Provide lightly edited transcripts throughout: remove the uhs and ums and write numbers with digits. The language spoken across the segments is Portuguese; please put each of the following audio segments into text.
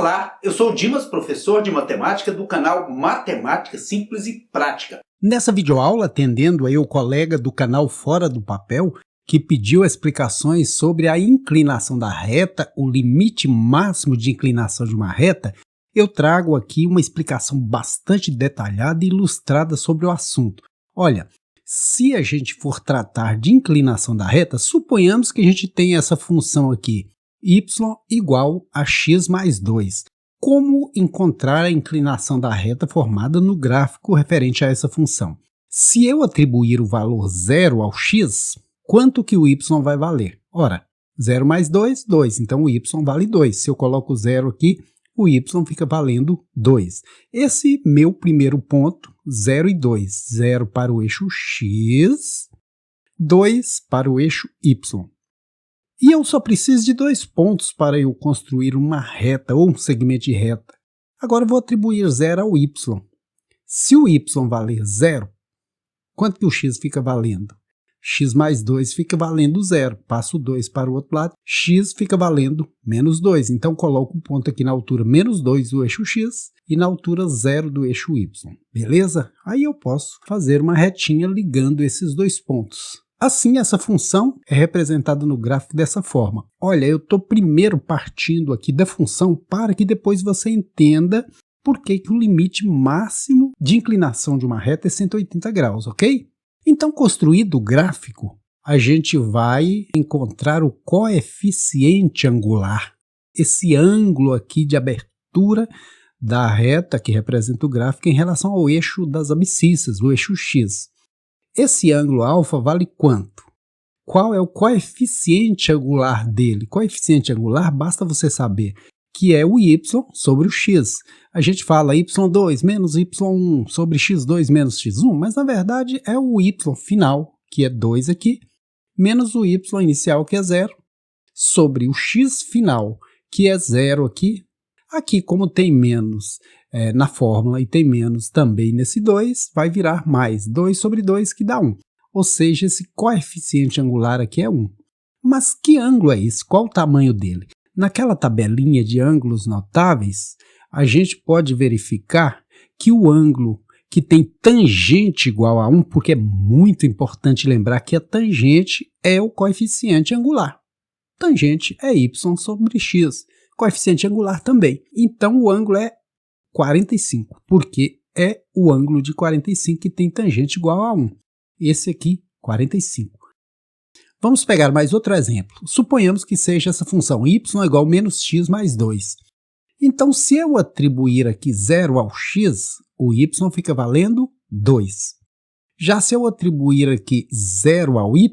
Olá, eu sou o Dimas, professor de matemática do canal Matemática Simples e Prática. Nessa videoaula, atendendo aí o colega do canal Fora do Papel, que pediu explicações sobre a inclinação da reta, o limite máximo de inclinação de uma reta, eu trago aqui uma explicação bastante detalhada e ilustrada sobre o assunto. Olha, se a gente for tratar de inclinação da reta, suponhamos que a gente tem essa função aqui, y igual a x mais 2. Como encontrar a inclinação da reta formada no gráfico referente a essa função? Se eu atribuir o valor 0 ao x, quanto que o y vai valer? Ora, 0 mais 2, 2. Então o y vale 2. Se eu coloco 0 aqui, o y fica valendo 2. Esse meu primeiro ponto, 0 e 2. 0 para o eixo x, 2 para o eixo y. E eu só preciso de 2 pontos para eu construir uma reta ou um segmento de reta. Agora eu vou atribuir 0 ao y. Se o y valer 0, quanto que o x fica valendo? X mais 2 fica valendo 0. Passo 2 para o outro lado, x fica valendo menos 2. Então coloco um ponto aqui na altura menos 2 do eixo x e na altura 0 do eixo y. Beleza? Aí eu posso fazer uma retinha ligando esses 2 pontos. Assim, essa função é representada no gráfico dessa forma. Olha, eu estou primeiro partindo aqui da função para que depois você entenda por que o limite máximo de inclinação de uma reta é 180 graus, ok? Então, construído o gráfico, a gente vai encontrar o coeficiente angular. Esse ângulo aqui de abertura da reta que representa o gráfico em relação ao eixo das abscissas, o eixo x. Esse ângulo alfa vale quanto? Qual é o coeficiente angular dele? Coeficiente angular, basta você saber que é o y sobre o x. A gente fala y2 menos y1 sobre x2 menos x1, mas na verdade é o y final, que é 2 aqui, menos o y inicial, que é 0, sobre o x final, que é 0 aqui. Aqui, como tem menos na fórmula e tem menos também nesse 2, vai virar mais 2 sobre 2, que dá 1. Ou seja, esse coeficiente angular aqui é 1. Mas que ângulo é esse? Qual o tamanho dele? Naquela tabelinha de ângulos notáveis, a gente pode verificar que o ângulo que tem tangente igual a 1, porque é muito importante lembrar que a tangente é o coeficiente angular. Tangente é y sobre x. Coeficiente angular também. Então o ângulo é 45, porque é o ângulo de 45 que tem tangente igual a 1. Esse aqui, 45. Vamos pegar mais outro exemplo. Suponhamos que seja essa função y igual a menos x mais 2. Então, se eu atribuir aqui 0 ao x, o y fica valendo 2. Já se eu atribuir aqui 0 ao y,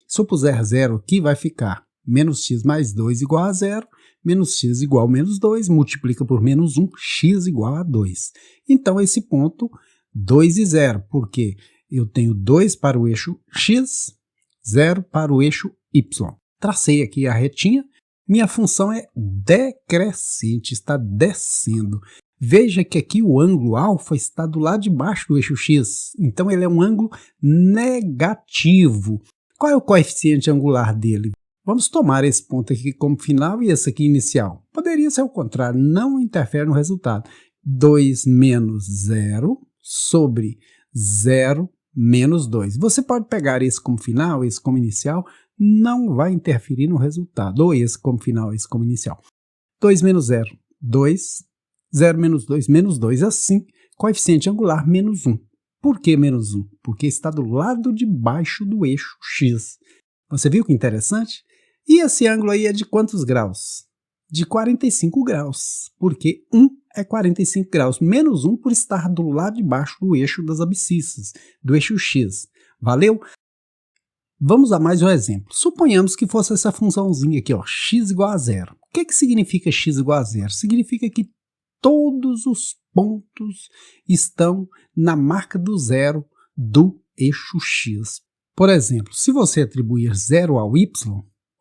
se eu puser 0 aqui, vai ficar menos x mais 2 igual a 0, menos x igual a menos 2, multiplica por menos 1, x igual a 2. Então, esse ponto, 2 e 0, porque eu tenho 2 para o eixo x, 0 para o eixo y. Tracei aqui a retinha, minha função é decrescente, está descendo. Veja que aqui o ângulo alfa está do lado de baixo do eixo x, então ele é um ângulo negativo. Qual é o coeficiente angular dele? Vamos tomar esse ponto aqui como final e esse aqui inicial. Poderia ser o contrário, não interfere no resultado. 2 menos 0 sobre 0 menos 2. Você pode pegar esse como final, esse como inicial, não vai interferir no resultado. Ou esse como final, esse como inicial. 2 menos 0, 2. 0 menos 2, menos 2. Assim, coeficiente angular menos 1. Por que menos 1? Porque está do lado de baixo do eixo x. Você viu que interessante? E esse ângulo aí é de quantos graus? De 45 graus, porque 1 é 45 graus, menos 1 por estar do lado de baixo do eixo das abscissas, do eixo x. Valeu? Vamos a mais um exemplo. Suponhamos que fosse essa funçãozinha aqui, ó, x igual a 0. O que significa x igual a 0? Significa que todos os pontos estão na marca do zero do eixo x. Por exemplo, se você atribuir 0 ao y,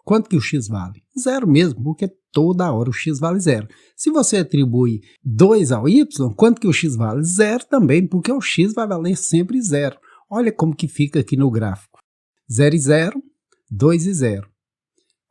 quanto que o x vale? 0 mesmo, porque toda hora o x vale 0. Se você atribui 2 ao y, quanto que o x vale? 0 também, porque o x vai valer sempre 0. Olha como que fica aqui no gráfico. 0 e 0, 2 e 0.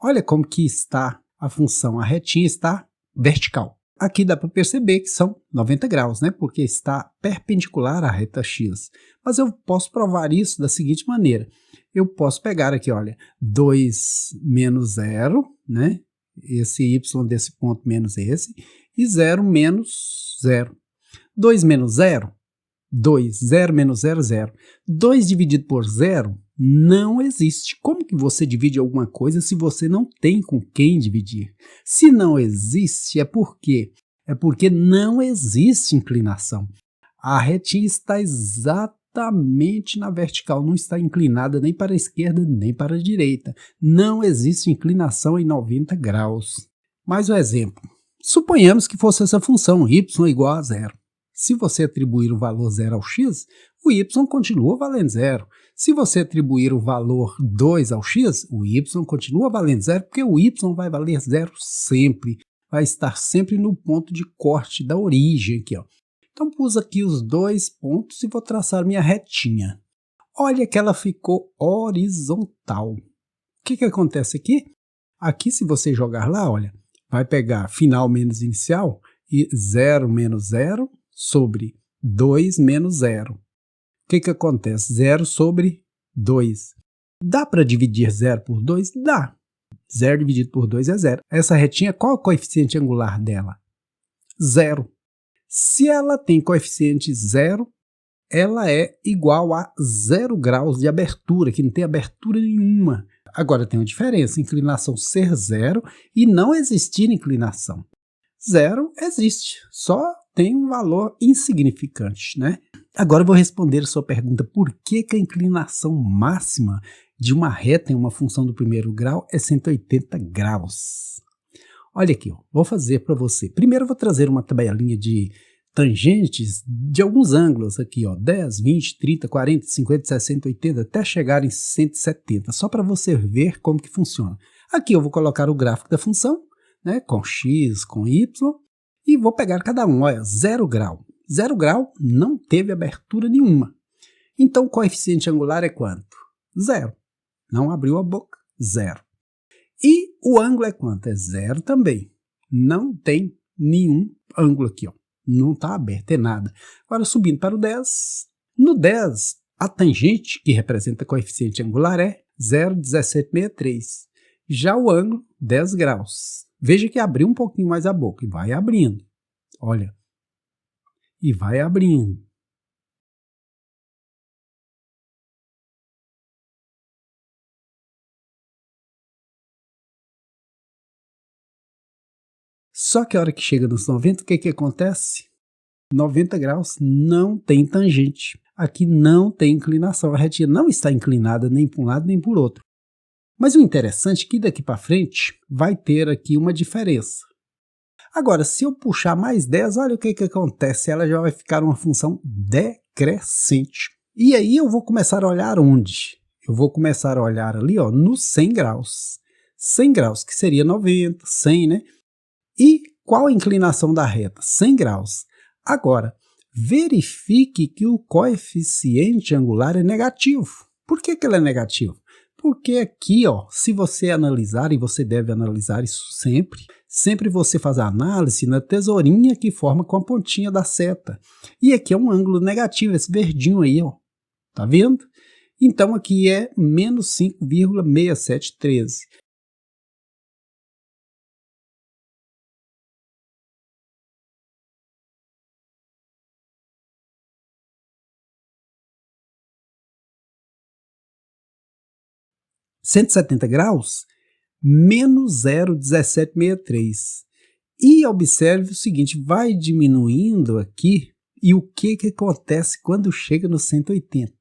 Olha como que está a função, a retinha está vertical. Aqui dá para perceber que são 90 graus, né? Porque está perpendicular à reta x. Mas eu posso provar isso da seguinte maneira. Eu posso pegar aqui, olha, 2 menos 0, né? Esse y desse ponto menos esse, e 0 menos 0. 2 menos 0, 2. 0 menos 0, 0. 2 dividido por 0 não existe. Como que você divide alguma coisa se você não tem com quem dividir? Se não existe, é porque não existe inclinação. A retinha está exatamente na vertical, não está inclinada nem para a esquerda nem para a direita. Não existe inclinação em 90 graus. Mais um exemplo. Suponhamos que fosse essa função y igual a 0. Se você atribuir o valor 0 ao x, o y continua valendo 0. Se você atribuir o valor 2 ao x, o y continua valendo 0, porque o y vai valer 0 sempre. Vai estar sempre no ponto de corte da origem aqui, ó. Então, pus aqui os dois pontos e vou traçar minha retinha. Olha que ela ficou horizontal. O que acontece aqui? Aqui, se você jogar lá, olha, vai pegar final menos inicial e 0 menos 0 sobre 2 menos 0. O que acontece? 0 sobre 2. Dá para dividir 0 por 2? Dá. 0 dividido por 2 é 0. Essa retinha, qual é o coeficiente angular dela? 0. Se ela tem coeficiente 0, ela é igual a 0 graus de abertura, que não tem abertura nenhuma. Agora tem uma diferença, inclinação ser 0 e não existir inclinação. 0 existe, só tem um valor insignificante, né? Agora eu vou responder a sua pergunta, por que a inclinação máxima de uma reta em uma função do primeiro grau é 180 graus? Olha aqui, ó, vou fazer para você. Primeiro eu vou trazer uma tabelinha de tangentes de alguns ângulos aqui, ó, 10, 20, 30, 40, 50, 60, 80, até chegar em 170, só para você ver como que funciona. Aqui eu vou colocar o gráfico da função, né, com x, com y, e vou pegar cada um, olha, 0 grau. 0 grau não teve abertura nenhuma. Então o coeficiente angular é quanto? 0. Não abriu a boca, 0. E o ângulo é quanto? É 0 também. Não tem nenhum ângulo aqui, ó. Não está aberto, é nada. Agora subindo para o 10. No 10, a tangente que representa coeficiente angular é 0,1763. Já o ângulo, 10 graus. Veja que abriu um pouquinho mais a boca e vai abrindo. Olha. E vai abrindo. Só que a hora que chega nos 90, o que acontece? 90 graus não tem tangente. Aqui não tem inclinação. A retinha não está inclinada nem para um lado nem por outro. Mas o interessante é que daqui para frente vai ter aqui uma diferença. Agora, se eu puxar mais 10, olha o que acontece. Ela já vai ficar uma função decrescente. E aí eu vou começar a olhar onde? Eu vou começar a olhar ali, ó, nos 100 graus. 100 graus, que seria 90, 100, né? E qual a inclinação da reta? 100 graus. Agora, verifique que o coeficiente angular é negativo. Por que ele é negativo? Porque aqui, ó, se você analisar, e você deve analisar isso sempre você faz a análise na tesourinha que forma com a pontinha da seta. E aqui é um ângulo negativo, esse verdinho aí, ó. Tá vendo? Então aqui é menos 5,6713. (170 graus) menos 0,1763. E observe o seguinte, vai diminuindo aqui, e o que acontece quando chega no 180?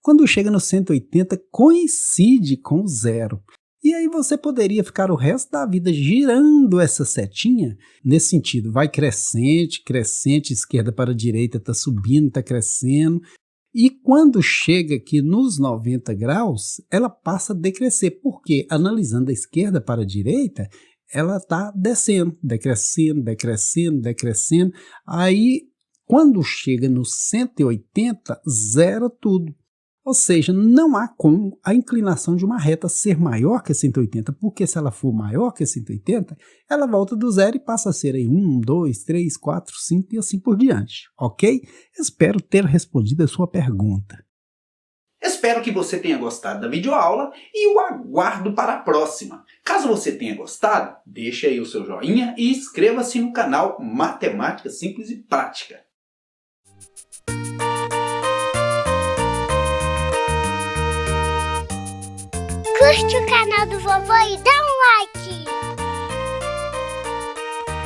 Quando chega no 180, coincide com o zero. E aí você poderia ficar o resto da vida girando essa setinha nesse sentido. Vai crescente, crescente, esquerda para direita, está subindo, está crescendo. E quando chega aqui nos 90 graus, ela passa a decrescer, porque analisando da esquerda para a direita, ela está descendo, decrescendo, decrescendo, decrescendo. Aí, quando chega no 180, zera tudo. Ou seja, não há como a inclinação de uma reta ser maior que 180, porque se ela for maior que 180, ela volta do zero e passa a ser aí 1, 2, 3, 4, 5 e assim por diante, ok? Espero ter respondido a sua pergunta. Espero que você tenha gostado da videoaula e o aguardo para a próxima. Caso você tenha gostado, deixe aí o seu joinha e inscreva-se no canal Matemática Simples e Prática. Curte o canal do vovô e dá